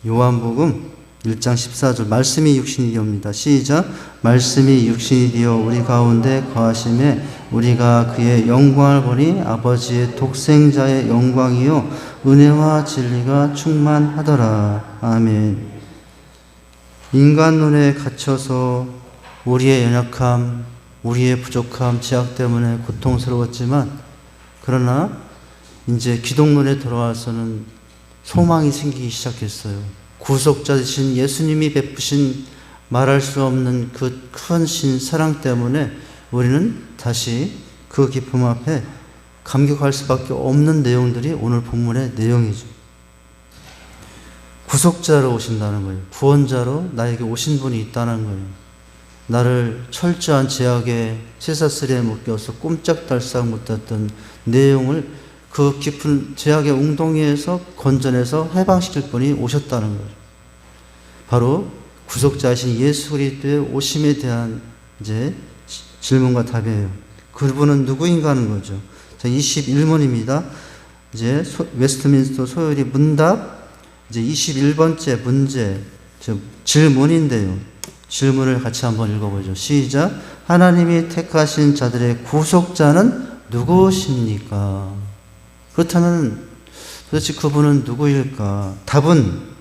요한복음 1장 14절 말씀이 육신이 되옵니다. 시작. 말씀이 육신이 되어 우리 가운데 거하심에 우리가 그의 영광을 보니 아버지의 독생자의 영광이요 은혜와 진리가 충만하더라. 아멘. 인간 눈에 갇혀서 우리의 연약함, 우리의 부족함, 죄악 때문에 고통스러웠지만 그러나 이제 기독론에 들어와서는 소망이 생기기 시작했어요. 구속자 되신 예수님이 베푸신 말할 수 없는 그 큰 신 사랑 때문에 우리는 다시 그 기쁨 앞에 감격할 수밖에 없는 내용들이 오늘 본문의 내용이죠. 구속자로 오신다는 거예요. 구원자로 나에게 오신 분이 있다는 거예요. 나를 철저한 제약의 쇠사슬에 묶여서 꼼짝달싹 못했던 내용을 그 깊은 제약의 웅덩이에서 건져내서 해방시킬 분이 오셨다는 거예요. 바로 구속자이신 예수 그리스도의 오심에 대한 이제 질문과 답이에요. 그분은 누구인가 하는 거죠. 자, 21문입니다. 이제 웨스트민스터 소요리 문답 이제 21번째 문제 질문인데요. 질문을 같이 한번 읽어보죠. 시작. 하나님이 택하신 자들의 구속자는 누구십니까? 그렇다면 도대체 그분은 누구일까? 답은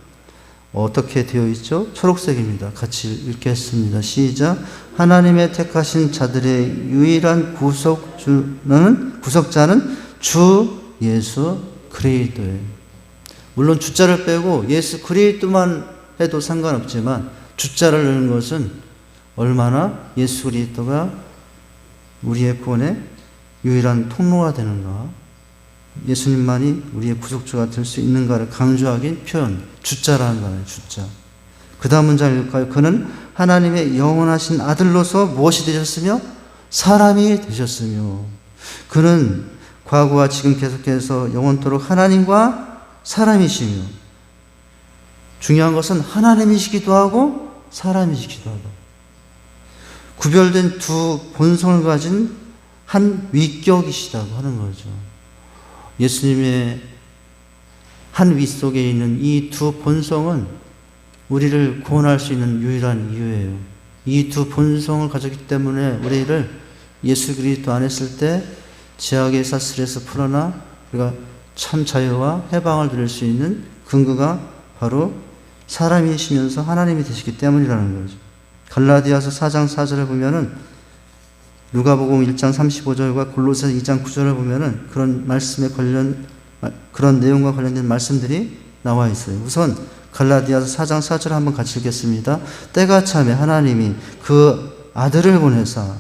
어떻게 되어 있죠? 초록색입니다. 같이 읽겠습니다. 시작. 하나님의 택하신 자들의 유일한 구속자는 주 예수 그리스도예요. 물론 주자를 빼고 예수 그리스도만 해도 상관없지만 주자를 넣는 것은 얼마나 예수 그리스도가 우리의 구원의 유일한 통로가 되는가, 예수님만이 우리의 구속주가 될 수 있는가를 강조하긴 표현, 주자라는 거예요. 주자. 그 다음 문장 읽을까요? 그는 하나님의 영원하신 아들로서 무엇이 되셨으며 사람이 되셨으며, 그는 과거와 지금 계속해서 영원토록 하나님과 사람이시며, 중요한 것은 하나님이시기도 하고 사람이시기도 하다. 구별된 두 본성을 가진 한 위격이시다고 하는 거죠. 예수님의 한 위 속에 있는 이 두 본성은 우리를 구원할 수 있는 유일한 이유예요. 이 두 본성을 가졌기 때문에 우리를 예수 그리스도 안에 있을 때 죄악의 사슬에서 풀어나 우리가 참 자유와 해방을 누릴 수 있는 근거가 바로 사람이시면서 하나님이 되시기 때문이라는 거죠. 갈라디아서 4장 4절을 보면은, 누가복음 1장 35절과 골로새 2장 9절을 보면은 그런 말씀에 그런 내용과 관련된 말씀들이 나와 있어요. 우선 갈라디아서 4장 4절 한번 같이 읽겠습니다. 때가 차매 하나님이 그 아들을 보내사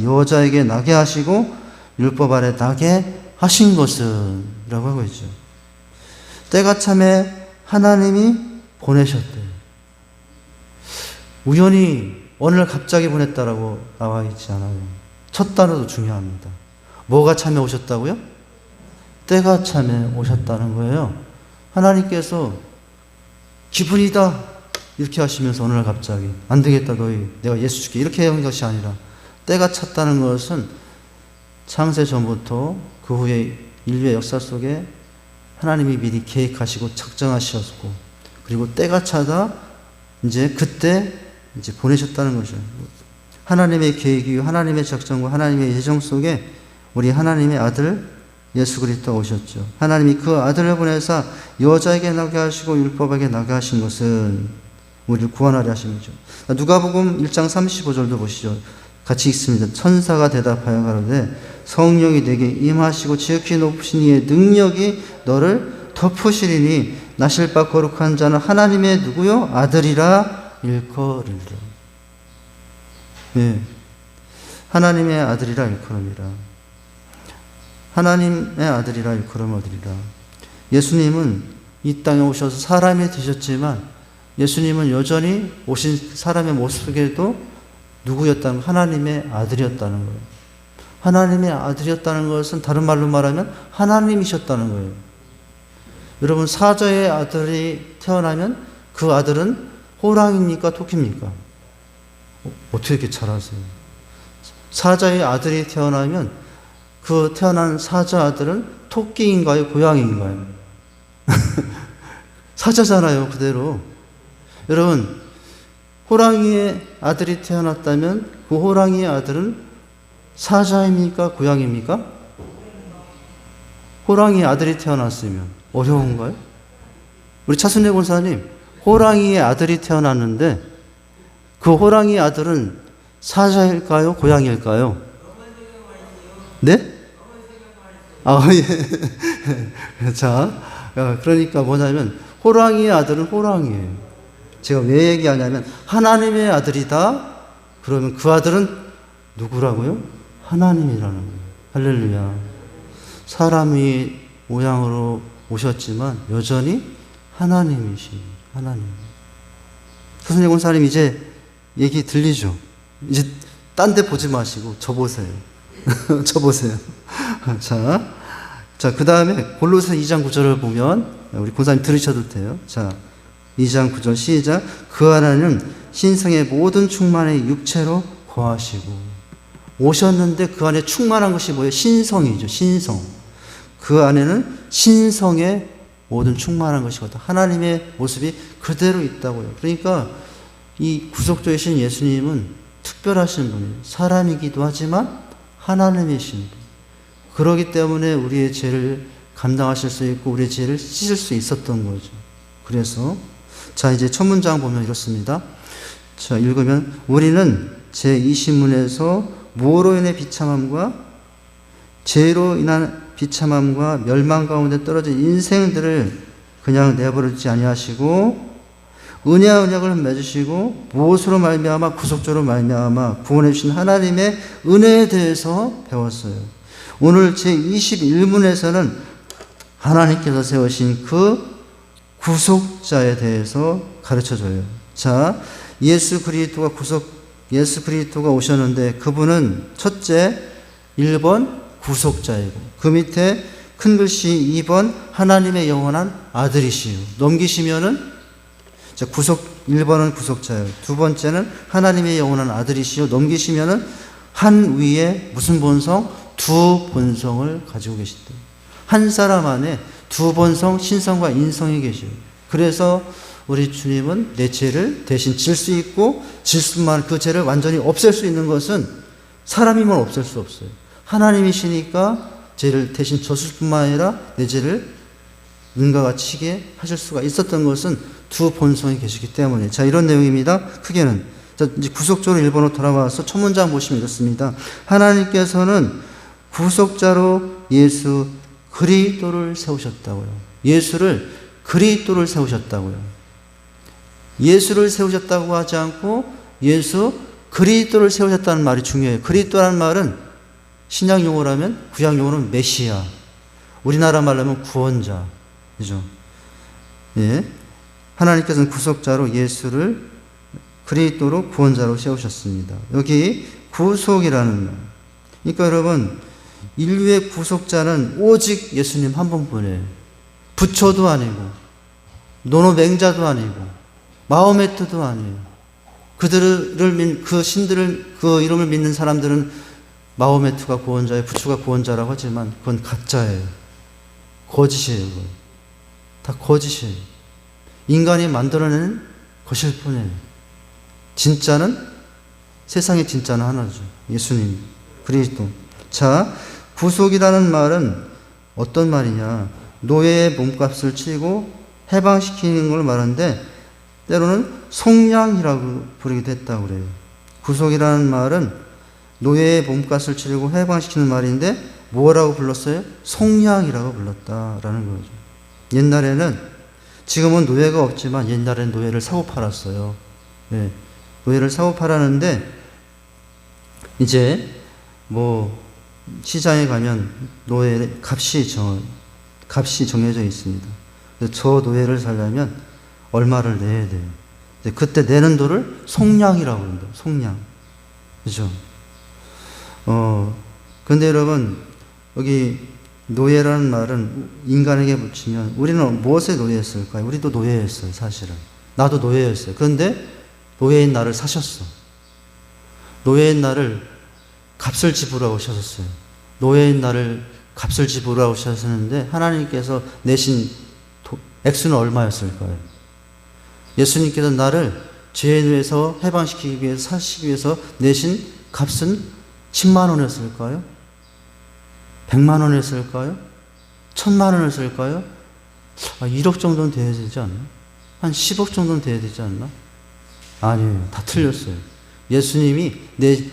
여자에게 나게 하시고 율법 아래 나게 하신 것은 이라고 하고 있죠. 때가 참에 하나님이 보내셨대요. 우연히 어느 날 갑자기 보냈다라고 나와 있지 않아요. 첫 단어도 중요합니다. 뭐가 참에 오셨다고요? 때가 참에 오셨다는 거예요. 하나님께서 기분이다 이렇게 하시면서 어느 날 갑자기 안 되겠다 너희 내가 예수 줄게 이렇게 한 것이 아니라, 때가 찼다는 것은 창세 전부터 그 후에 인류의 역사 속에 하나님이 미리 계획하시고 작정하셨고, 그리고 때가 차다 이제 그때 이제 보내셨다는 거죠. 하나님의 계획이요 하나님의 작정과 하나님의 예정 속에 우리 하나님의 아들 예수 그리스도가 오셨죠. 하나님이 그 아들을 보내사 여자에게 나게 하시고 율법에게 나게 하신 것은 우리를 구원하려 하신 거죠. 누가복음 1장 35절도 보시죠. 같이 읽습니다. 천사가 대답하여 가로되 성령이 내게 임하시고 지극히 높으신 이의 능력이 너를 덮으시리니 나실 바 거룩한 자는 하나님의 누구요? 아들이라 일컬으리라. 네, 하나님의 아들이라 일컬음이라. 하나님의 아들이라 일컬음하리라. 예수님은 이 땅에 오셔서 사람이 되셨지만 예수님은 여전히 오신 사람의 모습 속에도 누구였다는, 하나님의 아들이었다는 거예요. 하나님의 아들이었다는 것은 다른 말로 말하면 하나님이셨다는 거예요. 여러분, 사자의 아들이 태어나면 그 아들은 호랑이입니까? 토끼입니까? 어떻게 이렇게 잘 아세요? 사자의 아들이 태어나면 그 태어난 사자 아들은 토끼인가요? 고양이인가요? 사자잖아요, 그대로. 여러분, 호랑이의 아들이 태어났다면 그 호랑이의 아들은 사자입니까? 고양입니까? 호랑이의 아들이 태어났으면 어려운가요? 우리 차순례 권사님, 호랑이의 아들이 태어났는데 그 호랑이의 아들은 사자일까요? 고양일까요? 네? 예. 자, 그러니까 뭐냐면 호랑이의 아들은 호랑이에요. 제가 왜 얘기하냐면 하나님의 아들이다. 그러면 그 아들은 누구라고요? 하나님이라는 거예요. 할렐루야. 사람이 모양으로 오셨지만 여전히 하나님이십니다. 하나님. 선생님 권사님 이제 얘기 들리죠? 이제 딴 데 보지 마시고 저 보세요. 저 보세요. 자, 그 다음에 골로새 2장 9절을 보면 우리 권사님 들으셔도 돼요. 자, 2장 9절 시작. 그 안에는 신성의 모든 충만의 육체로 거하시고 오셨는데 그 안에 충만한 것이 뭐예요? 신성이죠. 신성. 그 안에는 신성의 모든 충만한 것이거든. 하나님의 모습이 그대로 있다고요. 그러니까 이 구속주이신 예수님은 특별하신 분이에요. 사람이기도 하지만 하나님이신 분. 그러기 때문에 우리의 죄를 감당하실 수 있고 우리의 죄를 씻을 수 있었던 거죠. 그래서 자, 이제 첫 문장 보면 이렇습니다. 자, 읽으면 우리는 제20문에서 무엇으로 인해 비참함과 죄로 인한 비참함과 멸망 가운데 떨어진 인생들을 그냥 내버리지 아니하시고 은혜와 언약을 맺으시고 무엇으로 말미암아 구속주로 말미암아 구원해 주신 하나님의 은혜에 대해서 배웠어요. 오늘 제21문에서는 하나님께서 세우신 그 구속자에 대해서 가르쳐줘요. 자, 예수 그리스도가 오셨는데 그분은 첫째 1번 구속자이고 그 밑에 큰 글씨 2번 하나님의 영원한 아들이시요. 넘기시면은 자, 1번은 구속자예요. 두 번째는 하나님의 영원한 아들이시요. 넘기시면은 한 위에 무슨 본성? 두 본성을 가지고 계시다. 한 사람 안에 두 본성, 신성과 인성이 계셔요. 그래서 우리 주님은 내 죄를 대신 질 수 있고 질 수만 그 죄를 완전히 없앨 수 있는 것은 사람이면 없앨 수 없어요. 하나님이시니까 죄를 대신 졌을 뿐만 아니라 내 죄를 눈과 같이 치게 하실 수가 있었던 것은 두 본성이 계시기 때문에. 자, 이런 내용입니다. 크게는. 자, 이제 구속적으로 일본으로 돌아와서 첫 문장 보시면 이렇습니다. 하나님께서는 구속자로 예수 그리스도를 세우셨다고요. 예수를 그리스도를 세우셨다고요. 예수를 세우셨다고 하지 않고 예수 그리스도를 세우셨다는 말이 중요해요. 그리스도라는 말은 신약 용어라면 구약 용어는 메시아. 우리나라 말로 하면 구원자. 그죠? 예. 하나님께서는 구속자로 예수를 그리스도로 구원자로 세우셨습니다. 여기 구속이라는 말. 그러니까 여러분, 인류의 구속자는 오직 예수님 한 분뿐이에요. 부처도 아니고, 노노맹자도 아니고, 마호메트도 아니에요. 그 신들을, 그 이름을 믿는 사람들은 마호메트가 구원자예요, 부처가 구원자라고 하지만 그건 가짜예요. 거짓이에요, 그건. 다 거짓이에요. 인간이 만들어내는 것일 뿐이에요. 진짜는, 세상의 진짜는 하나죠. 예수님, 그리스도. 자, 구속이라는 말은 어떤 말이냐. 노예의 몸값을 치고 해방시키는 걸 말하는데 때로는 속량이라고 부르기도 했다고 그래요. 구속이라는 말은 노예의 몸값을 치르고 해방시키는 말인데 뭐라고 불렀어요? 속량이라고 불렀다라는 거죠. 옛날에는, 지금은 노예가 없지만 옛날에는 노예를 사고 팔았어요. 네, 노예를 사고 팔았는데 이제 시장에 가면 노예 값이 정해져 있습니다. 저 노예를 살려면 얼마를 내야 돼요. 그때 내는 돈을 속량이라고 합니다. 속량. 그죠? 근데 여러분, 여기 노예라는 말은 인간에게 붙이면 우리는 무엇에 노예였을까요? 우리도 노예였어요, 사실은. 나도 노예였어요. 그런데 노예인 나를 사셨어. 노예인 나를 값을 지불하고 오셨어요. 노예인 나를 값을 지불하고 오셨는데 하나님께서 내신 액수는 얼마였을까요? 예수님께서 나를 죄의 누에서 해방시키기 위해서, 사시기 위해서 내신 값은 10만 원이었을까요? 100만 원이었을까요? 1000만 원이었을까요? 1억 정도는 돼야 되지 않나? 한 10억 정도는 돼야 되지 않나? 아니에요. 다 틀렸어요.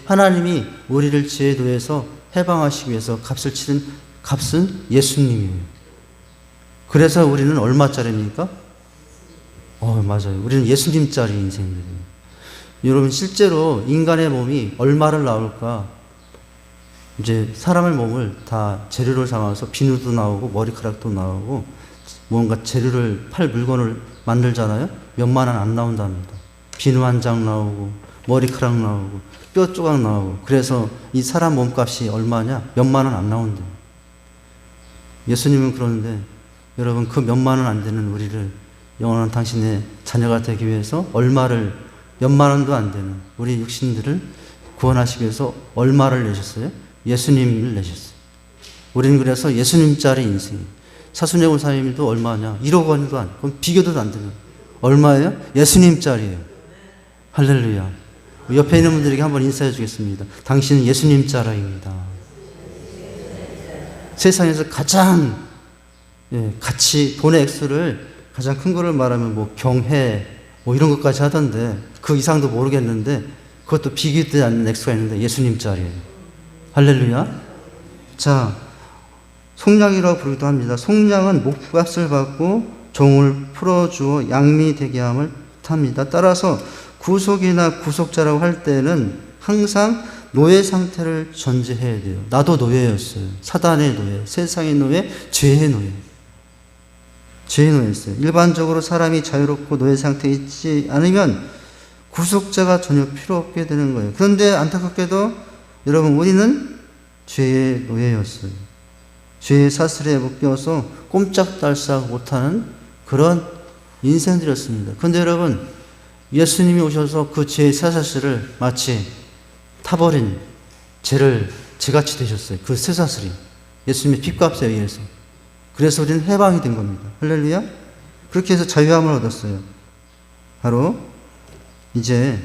하나님이 우리를 죄의 노예에서 해방하시기 위해서 값을 치른 값은 예수님이에요. 그래서 우리는 얼마짜리입니까? 맞아요. 우리는 예수님짜리 인생들이에요. 여러분, 실제로 인간의 몸이 얼마를 나올까? 이제 사람의 몸을 다 재료를 삼아서 비누도 나오고 머리카락도 나오고 뭔가 재료를 팔 물건을 만들잖아요. 몇만 원 안 나온답니다. 비누 한 장 나오고 머리카락 나오고 뼈 조각 나오고. 그래서 이 사람 몸값이 얼마냐? 몇만 원 안 나온대요. 예수님은 그러는데 여러분, 그 몇만 원 안 되는 우리를 영원한 당신의 자녀가 되기 위해서 몇만 원도 안 되는 우리 육신들을 구원하시기 위해서 얼마를 내셨어요? 예수님을 내셨어요. 우리는 그래서 예수님짜리 인생이에요. 차순영 원사님도 얼마냐? 1억 원도 안, 그럼 비교도 안 되는. 얼마예요? 예수님짜리예요. 할렐루야. 옆에 있는 분들에게 한번 인사해 주겠습니다. 당신은 예수님짜리입니다. 세상에서 가장 가치, 돈의 액수를 가장 큰 거를 말하면 경해 이런 것까지 하던데 그 이상도 모르겠는데 그것도 비교되지 않는 액수가 있는데 예수님짜리예요. 할렐루야. 자, 속량이라고 부르기도 합니다. 속량은 목값을 받고 종을 풀어주어 양미되게 함을 뜻합니다. 따라서 구속이나 구속자라고 할 때는 항상 노예 상태를 전제해야 돼요. 나도 노예였어요. 사단의 노예, 세상의 노예, 죄의 노예. 죄의 노예였어요. 일반적으로 사람이 자유롭고 노예 상태에 있지 않으면 구속자가 전혀 필요 없게 되는 거예요. 그런데 안타깝게도 여러분, 우리는 죄의 노예였어요. 죄의 사슬에 묶여서 꼼짝달싹 못하는 그런 인생들이었습니다. 그런데 여러분, 예수님이 오셔서 그 죄의 쇠사슬을 마치 타버린 죄같이 되셨어요. 그 쇠사슬이 예수님의 핏값에 의해서. 그래서 우리는 해방이 된 겁니다. 할렐루야. 그렇게 해서 자유함을 얻었어요. 바로 이제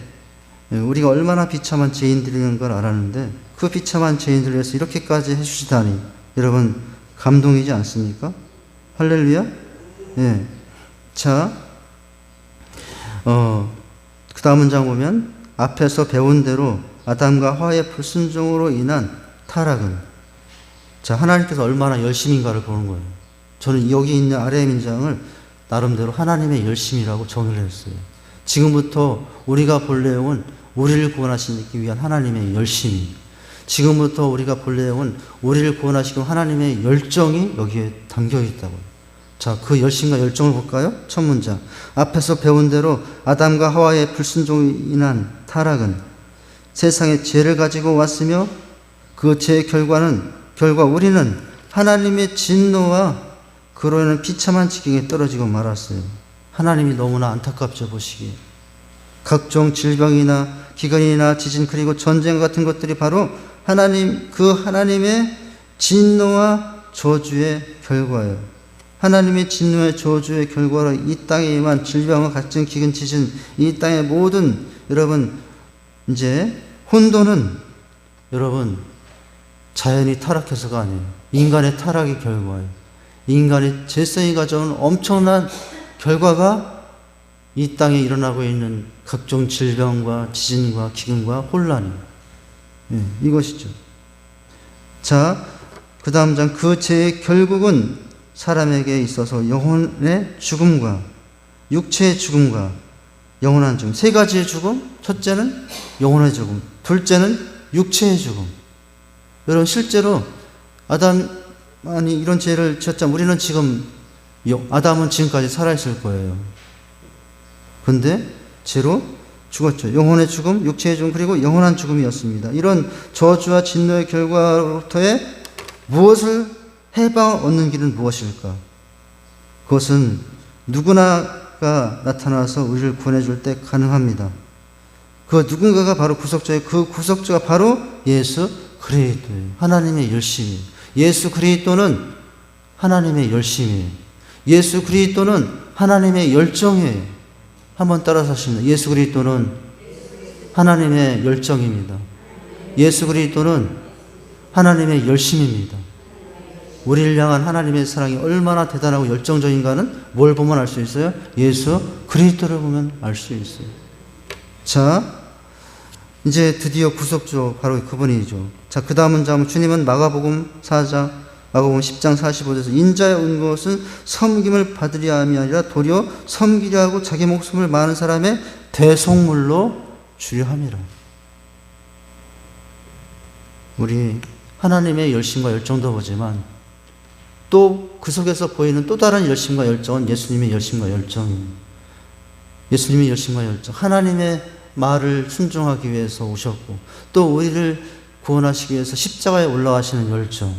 우리가 얼마나 비참한 죄인들인 걸 알았는데 그 비참한 죄인들을 위해서 이렇게까지 해주시다니 여러분, 감동이지 않습니까? 할렐루야. 예. 자, 그 다음 문장 보면 앞에서 배운 대로 아담과 하와의 불순종으로 인한 타락은, 자, 하나님께서 얼마나 열심인가를 보는 거예요. 저는 여기 있는 아래의 문장을 나름대로 하나님의 열심이라고 정의를 했어요. 지금부터 우리가 볼 내용은 우리를 구원하시기 위한 하나님의 열심이, 지금부터 우리가 볼 내용은 우리를 구원하시기 위한 하나님의 열정이 여기에 담겨 있다고요. 자, 그 열심과 열정을 볼까요? 첫 문장. 앞에서 배운 대로 아담과 하와의 불순종으로 인한 타락은 세상에 죄를 가지고 왔으며 그 죄의 결과 우리는 하나님의 진노와 그로 인한 비참한 지경에 떨어지고 말았어요. 하나님이 너무나 안타깝죠, 보시기에. 각종 질병이나 기근이나 지진 그리고 전쟁 같은 것들이 바로 하나님의 진노와 저주의 결과예요. 하나님의 진노의 저주의 결과로 이 땅에 임한 질병과 각종 기근 지진, 이 땅의 모든 여러분 이제 혼돈은 여러분 자연이 타락해서가 아니에요. 인간의 타락의 결과예요. 인간의 죄성이 가져온 엄청난 결과가 이 땅에 일어나고 있는 각종 질병과 지진과 기근과 혼란이 이것이죠. 자, 그 다음 장. 그 죄의 결국은 사람에게 있어서 영혼의 죽음과 육체의 죽음과 영원한 죽음, 세 가지의 죽음. 첫째는 영혼의 죽음, 둘째는 육체의 죽음. 여러분, 실제로 아담이 이런 죄를 지었자면 우리는 지금, 아담은 지금까지 살아있을 거예요. 근데 죄로 죽었죠. 영혼의 죽음, 육체의 죽음, 그리고 영원한 죽음이었습니다. 이런 저주와 진노의 결과로부터의 무엇을 해방을 얻는 길은 무엇일까? 그것은 누구나가 나타나서 우리를 구원해 줄 때 가능합니다. 그 누군가가 바로 구속자예요. 그 구속자가 바로 예수 그리스도예요. 하나님의 열심이에요. 예수 그리스도는 하나님의 열심이에요. 예수 그리스도는 하나님의 열정이에요. 한번 따라서 하십니다. 예수 그리스도는 하나님의 열정입니다. 예수 그리스도는 하나님의 열심입니다. 우리를 향한 하나님의 사랑이 얼마나 대단하고 열정적인가는 뭘 보면 알 수 있어요? 예수 그리스도를 보면 알 수 있어요. 자, 이제 드디어 구속주 바로 그분이죠. 자, 그 다음은 주님은 마가복음 10장 45절에서 인자에 온 것은 섬김을 받으려 함이 아니라 도리어 섬기려 하고 자기 목숨을 많은 사람의 대속물로 주려 함이라. 우리 하나님의 열심과 열정도 보지만 또 그 속에서 보이는 또 다른 열심과 열정은 예수님의 열심과 열정입니다. 예수님의 열심과 열정, 하나님의 말을 순종하기 위해서 오셨고 또 우리를 구원하시기 위해서 십자가에 올라가시는 열정,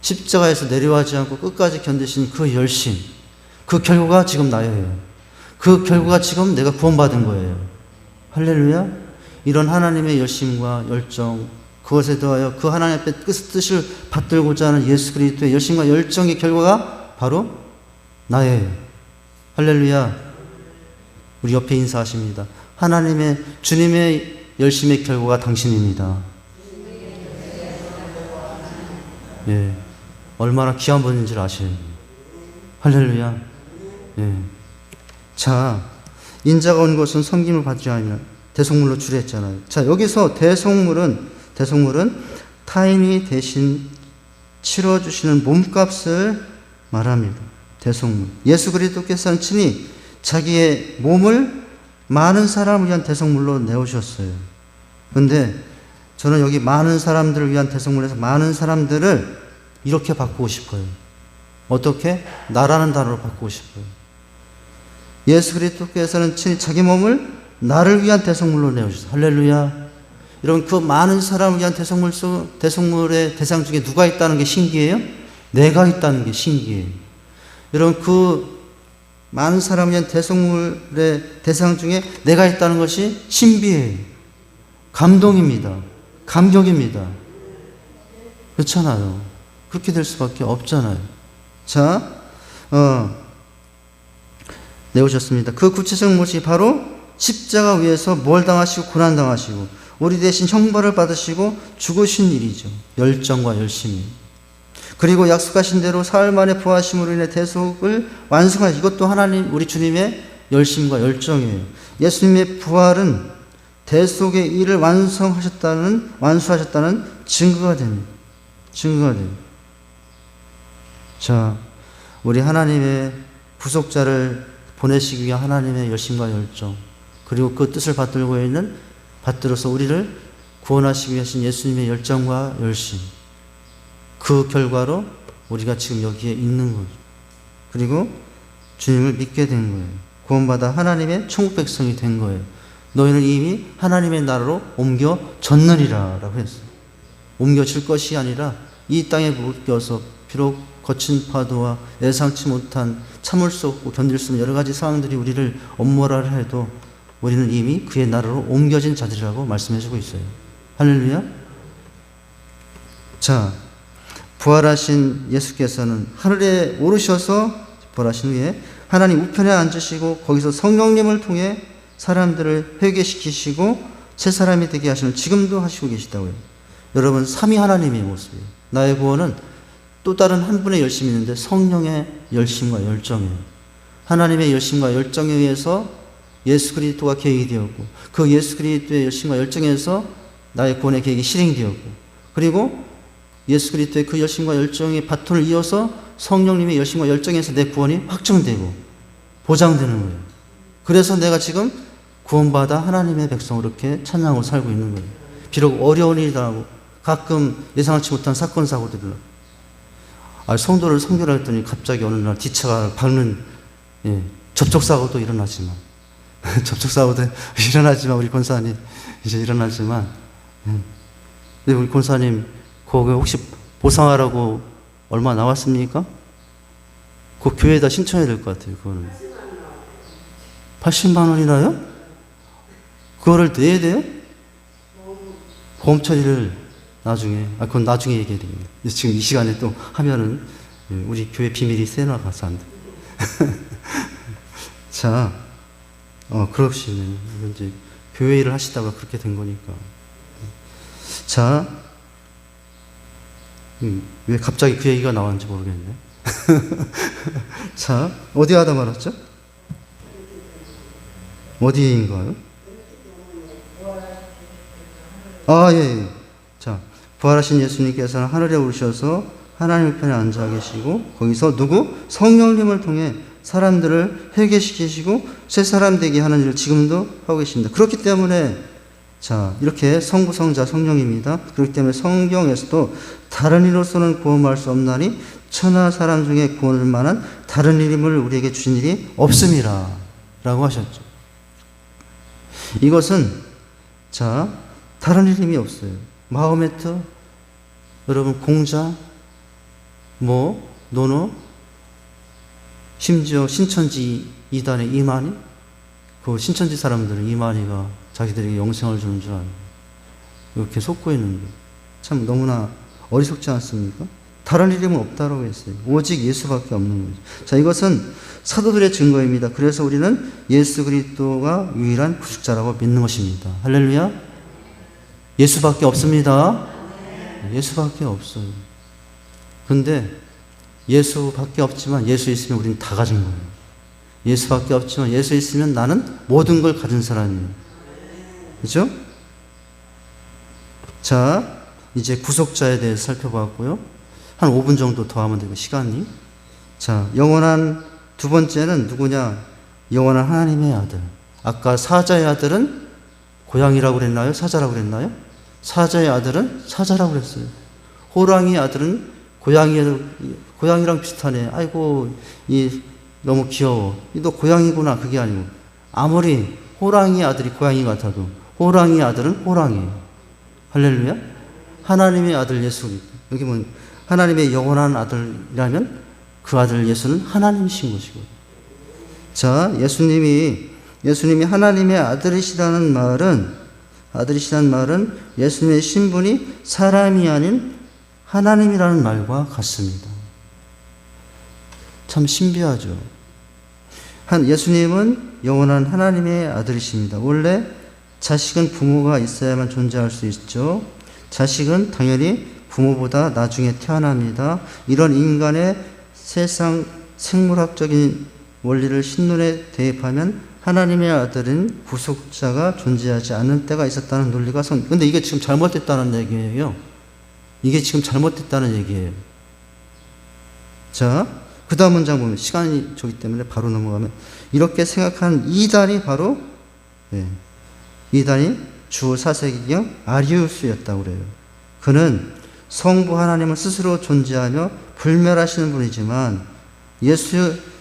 십자가에서 내려가지 않고 끝까지 견디신 그 열심, 그 결과가 지금 나예요. 그 결과가 지금 내가 구원받은 거예요. 할렐루야. 이런 하나님의 열심과 열정, 그것에 더하여 그 하나님 앞에 뜻을 받들고자 하는 예수 그리스도의 열심과 열정의 결과가 바로 나예요. 할렐루야. 우리 옆에 인사하십니다. 하나님의 주님의 열심의 결과가 당신입니다. 예, 얼마나 귀한 분인지를 아셔요. 할렐루야. 예. 자, 인자가 온 것은 섬김을 받지 아니라 대속물로 주려 했잖아요. 자, 여기서 대속물은 타인이 대신 치러주시는 몸값을 말합니다. 대속물. 예수 그리스도께서는 친히 자기의 몸을 많은 사람을 위한 대속물로 내오셨어요. 그런데 저는 여기 많은 사람들을 위한 대속물에서 많은 사람들을 이렇게 바꾸고 싶어요. 어떻게? 나라는 단어로 바꾸고 싶어요. 예수 그리스도께서는 친히 자기 몸을 나를 위한 대속물로 내오셨어요. 할렐루야. 여러분, 그 많은 사람을 위한 대속물의 대상 중에 누가 있다는 게 신기해요? 내가 있다는 게 신기해요. 여러분, 그 많은 사람을 위한 대속물의 대상 중에 내가 있다는 것이 신비해요. 감동입니다. 감격입니다. 그렇잖아요. 그렇게 될 수밖에 없잖아요. 자, 내오셨습니다. 그 구체적 모습이 바로 십자가 위에서 뭘 당하시고 고난당하시고 우리 대신 형벌을 받으시고 죽으신 일이죠. 열정과 열심이. 그리고 약속하신 대로 사흘 만에 부활하심으로 인해 대속을 완성하신, 이것도 하나님 우리 주님의 열심과 열정이에요. 예수님의 부활은 대속의 일을 완수하셨다는 증거가 됩니다. 증거가 됩니다. 자, 우리 하나님의 구속자를 보내시기 위한 하나님의 열심과 열정, 그리고 그 뜻을 받들어서 우리를 구원하시기 위하신 예수님의 열정과 열심, 그 결과로 우리가 지금 여기에 있는 거죠. 그리고 주님을 믿게 된 거예요. 구원받아 하나님의 천국 백성이 된 거예요. 너희는 이미 하나님의 나라로 옮겨졌느니라 라고 했어요. 옮겨질 것이 아니라 이 땅에 묶여서 비록 거친 파도와 예상치 못한 참을 수 없고 견딜 수 없는 여러 가지 상황들이 우리를 엄몰아를 해도 우리는 이미 그의 나라로 옮겨진 자들이라고 말씀해주고 있어요. 할렐루야. 자, 부활하신 예수께서는 하늘에 오르셔서 부활하신 후에 하나님 우편에 앉으시고 거기서 성령님을 통해 사람들을 회개시키시고 새 사람이 되게 하시는, 지금도 하시고 계시다고요. 여러분, 삼위 하나님의 모습이에요. 나의 구원은 또 다른 한 분의 열심이 있는데 성령의 열심과 열정이에요. 하나님의 열심과 열정에 의해서 예수 그리스도가 계획이 되었고, 그 예수 그리스도의 열심과 열정에서 나의 구원의 계획이 실행되었고, 그리고 예수 그리스도의 그 열심과 열정의 바톤을 이어서 성령님의 열심과 열정에서 내 구원이 확정되고 보장되는 거예요. 그래서 내가 지금 구원받아 하나님의 백성으로 이렇게 찬양하고 살고 있는 거예요. 비록 어려운 일이다 하고 가끔 예상치 못한 사건 사고들을, 성도를 섬기라 했더니 갑자기 어느 날 뒷차가 박는 접촉사고도 일어나지만 접촉사고도 일어나지만 우리 권사님 이제 일어나지만 근데 우리 권사님 그거 혹시 보상하라고 얼마 나왔습니까? 그 교회에다 신청해야 될 것 같아요. 그거는 80만 원이나요? 그거를 내야 돼요? 보험 처리를 나중에, 그건 나중에 얘기해야 됩니다. 지금 이 시간에 또 하면은 우리 교회 비밀이 새나가서 안 돼. 자, 그러시네. 이제 교회 일을 하시다가 그렇게 된 거니까. 자, 왜 갑자기 그 얘기가 나왔는지 모르겠네. 자, 어디 하다 말았죠? 어디인가요? 예. 자, 부활하신 예수님께서는 하늘에 오르셔서 하나님 편에 앉아 계시고, 거기서 누구? 성령님을 통해 사람들을 회개시키시고 새 사람 되게 하는 일을 지금도 하고 계십니다. 그렇기 때문에 자, 이렇게 성부, 성자, 성령입니다. 그렇기 때문에 성경에서도 다른 이로서는 구원할 수 없나니 천하 사람 중에 구원할 만한 다른 이름을 우리에게 주신 일이 없음이라 라고 하셨죠. 이것은 자, 다른 이름이 없어요. 마호메트, 여러분 공자, 노노, 심지어 신천지 이단의 이만희, 그 신천지 사람들은 이만희가 자기들에게 영생을 주는 줄 알고 이렇게 속고 있는 게 참 너무나 어리석지 않습니까? 다른 이름은 없다라고 했어요. 오직 예수밖에 없는 거죠. 자, 이것은 사도들의 증거입니다. 그래서 우리는 예수 그리스도가 유일한 구속자라고 믿는 것입니다. 할렐루야. 예수밖에 없습니다. 예수밖에 없어요. 근데 예수밖에 없지만 예수 있으면 우리는 다 가진 거예요. 예수밖에 없지만 예수 있으면 나는 모든 걸 가진 사람이에요. 그죠? 자, 이제 구속자에 대해서 살펴봤고요. 한 5분 정도 더 하면 되고, 시간이. 자, 영원한 두 번째는 누구냐? 영원한 하나님의 아들. 아까 사자의 아들은 고양이라고 그랬나요? 사자라고 그랬나요? 사자의 아들은 사자라고 그랬어요. 호랑이의 아들은 고양이랑 비슷하네. 아이고, 너무 귀여워. 너 고양이구나. 그게 아니고. 아무리 호랑이의 아들이 고양이 같아도 호랑이의 아들은 호랑이. 할렐루야. 하나님의 아들 예수. 여기 뭐 하나님의 영원한 아들이라면 그 아들 예수는 하나님이신 것이고. 자, 예수님이 하나님의 아들이시라는 말은 예수님의 신분이 사람이 아닌 하나님이라는 말과 같습니다. 참 신비하죠. 예수님은 영원한 하나님의 아들이십니다. 원래 자식은 부모가 있어야만 존재할 수 있죠. 자식은 당연히 부모보다 나중에 태어납니다. 이런 인간의 세상 생물학적인 원리를 신론에 대입하면 하나님의 아들은 구속자가 존재하지 않는 때가 있었다는 논리가 근데 이게 지금 잘못됐다는 얘기예요. 이게 지금 잘못됐다는 얘기예요. 자, 그 다음 문장 보면 시간이 저기 때문에 바로 넘어가면 이렇게 생각한 이단이 바로 이단이 주 4세기경 아리우스였다고 그래요. 그는 성부 하나님은 스스로 존재하며 불멸하시는 분이지만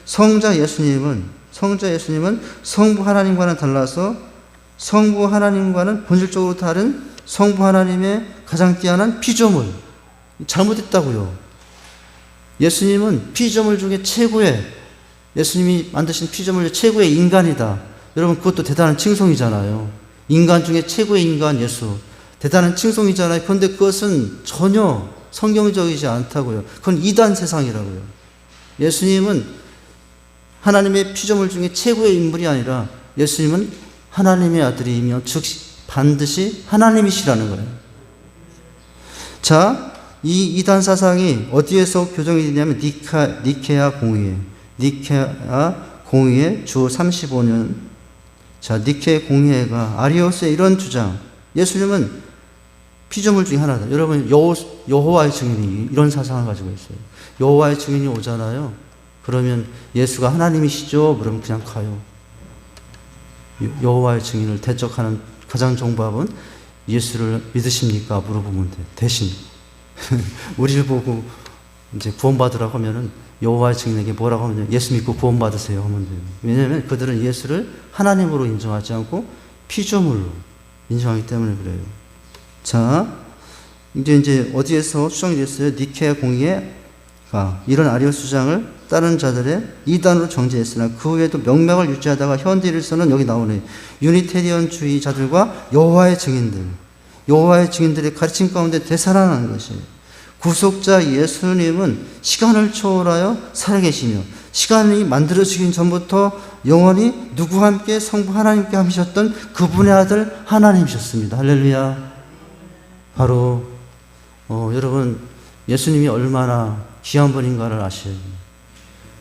성자 예수님은 성부 하나님과는 달라서 성부 하나님과는 본질적으로 다른 성부 하나님의 가장 뛰어난 피조물. 잘못했다고요. 예수님은 피조물 중에 예수님이 만드신 피조물 중에 최고의 인간이다. 여러분, 그것도 대단한 칭송이잖아요. 인간 중에 최고의 인간 예수. 대단한 칭송이잖아요. 그런데 그것은 전혀 성경적이지 않다고요. 그건 이단 세상이라고요. 예수님은 하나님의 피조물 중에 최고의 인물이 아니라 예수님은 하나님의 아들이며 즉 반드시 하나님이시라는 거예요. 자, 이 이단 사상이 어디에서 교정이 되냐면 니케아 공의회 주 35년. 자, 니케 공의회가 아리오스의 이런 주장. 예수님은 피조물 중에 하나다. 여러분, 여호와의 증인이 이런 사상을 가지고 있어요. 여호와의 증인이 오잖아요. 그러면 예수가 하나님이시죠? 그러면 그냥 가요. 여호와의 증인을 대적하는 가장 좋은 방법은 예수를 믿으십니까? 물어보면 돼. 대신 우리를 보고 이제 구원받으라고 하면은 여호와의 증인에게 뭐라고 하면 예수 믿고 구원받으세요 하면 돼요. 왜냐하면 그들은 예수를 하나님으로 인정하지 않고 피조물로 인정하기 때문에 그래요. 자, 이제 어디에서 수정이 됐어요? 니케아 공의회가 이런 아리오스 주장을 다른 자들의 이단으로 정죄했으나 그 후에도 명맥을 유지하다가 현대일서는 여기 나오네. 유니테리언주의자들과 여호와의 증인들의 가르침 가운데 되살아나는 것이에요. 구속자 예수님은 시간을 초월하여 살아계시며 시간이 만들어지기 전부터 영원히 누구와 함께 성부 하나님께 하셨던 그분의 아들 하나님이셨습니다. 할렐루야. 바로 여러분 예수님이 얼마나 귀한 분인가를 아셔야 돼요.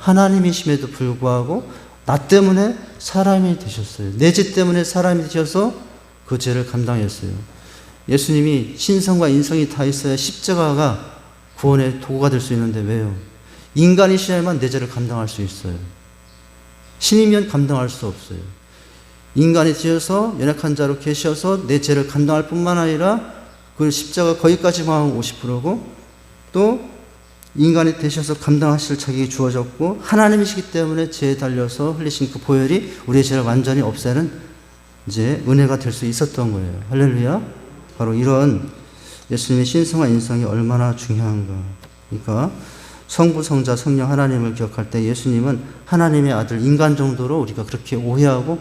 하나님이심에도 불구하고 나 때문에 사람이 되셨어요. 내 죄 때문에 사람이 되셔서 그 죄를 감당했어요. 예수님이 신성과 인성이 다 있어야 십자가가 구원의 도구가 될 수 있는데 왜요? 인간이셔야만 내 죄를 감당할 수 있어요. 신이면 감당할 수 없어요. 인간이 되어서 연약한 자로 계셔서 내 죄를 감당할 뿐만 아니라 그 십자가 거기까지만 50%고 또 인간이 되셔서 감당하실 자격이 주어졌고 하나님이시기 때문에 죄에 달려서 흘리신 그 보혈이 우리의 죄를 완전히 없애는 이제 은혜가 될 수 있었던 거예요. 할렐루야. 바로 이런 예수님의 신성과 인성이 얼마나 중요한가. 그러니까 성부, 성자, 성령 하나님을 기억할 때 예수님은 하나님의 아들 인간 정도로 우리가 그렇게 오해하고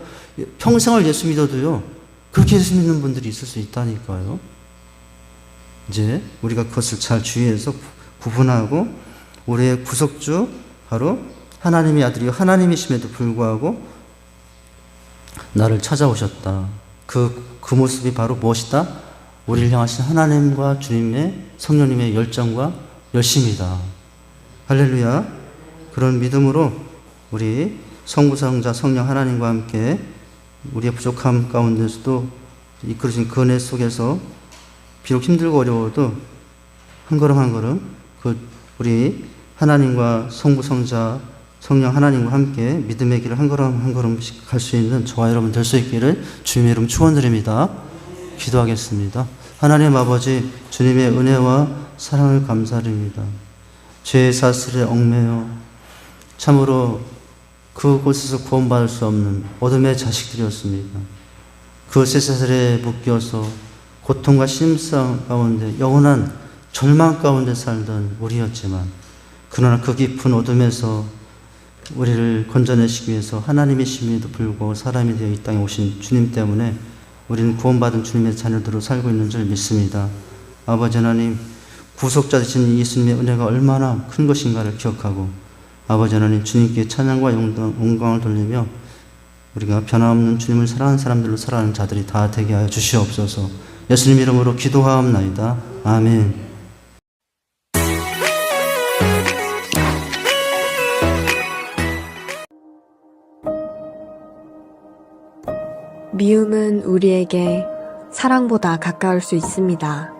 평생을 예수 믿어도요 그렇게 예수 믿는 분들이 있을 수 있다니까요. 이제 우리가 그것을 잘 주의해서 구분하고 우리의 구속주 바로 하나님의 아들이요 하나님이심에도 불구하고 나를 찾아오셨다. 그 모습이 바로 무엇이다? 우리를 향하신 하나님과 주님의 성령님의 열정과 열심이다. 할렐루야. 그런 믿음으로 우리 성부, 성자, 성령 하나님과 함께 우리의 부족함 가운데서도 이끌어진 그 은혜 속에서 비록 힘들고 어려워도 한 걸음 한 걸음 우리 하나님과 성부, 성자, 성령 하나님과 함께 믿음의 길을 한 걸음 한 걸음씩 갈 수 있는 저와 여러분 될 수 있기를 주님의 이름 축원드립니다. 기도하겠습니다. 하나님 아버지 주님의 은혜와 사랑을 감사드립니다. 죄의 사슬에 얽매여 참으로 그곳에서 구원받을 수 없는 어둠의 자식들이었습니다. 그 쇠사슬에 묶여서 고통과 심상 가운데 영원한 절망 가운데 살던 우리였지만 그러나 그 깊은 어둠에서 우리를 건져내시기 위해서 하나님이심에도 불구하고 사람이 되어 이 땅에 오신 주님 때문에 우리는 구원받은 주님의 자녀들로 살고 있는 줄 믿습니다. 아버지 하나님, 구속자 되신 예수님의 은혜가 얼마나 큰 것인가를 기억하고 아버지 하나님 주님께 찬양과 영광을 돌리며 우리가 변함없는 주님을 사랑하는 사람들로 살아가는 자들이 다 되게 하여 주시옵소서. 예수님 이름으로 기도하옵나이다. 아멘. 미움은 우리에게 사랑보다 가까울 수 있습니다.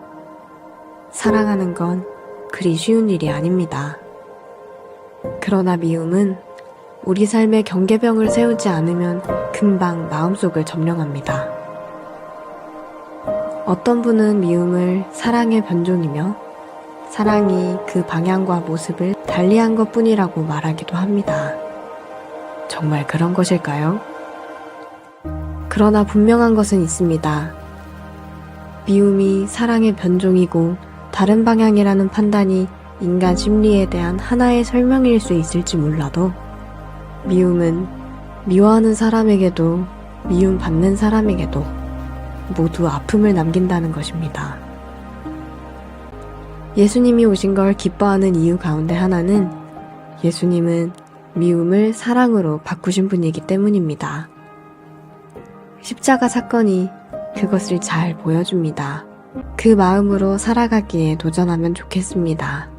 사랑하는 건 그리 쉬운 일이 아닙니다. 그러나 미움은 우리 삶에 경계병을 세우지 않으면 금방 마음속을 점령합니다. 어떤 분은 미움을 사랑의 변종이며 사랑이 그 방향과 모습을 달리한 것뿐이라고 말하기도 합니다. 정말 그런 것일까요? 그러나 분명한 것은 있습니다. 미움이 사랑의 변종이고 다른 방향이라는 판단이 인간 심리에 대한 하나의 설명일 수 있을지 몰라도 미움은 미워하는 사람에게도 미움받는 사람에게도 모두 아픔을 남긴다는 것입니다. 예수님이 오신 걸 기뻐하는 이유 가운데 하나는 예수님은 미움을 사랑으로 바꾸신 분이기 때문입니다. 십자가 사건이 그것을 잘 보여줍니다. 그 마음으로 살아가기에 도전하면 좋겠습니다.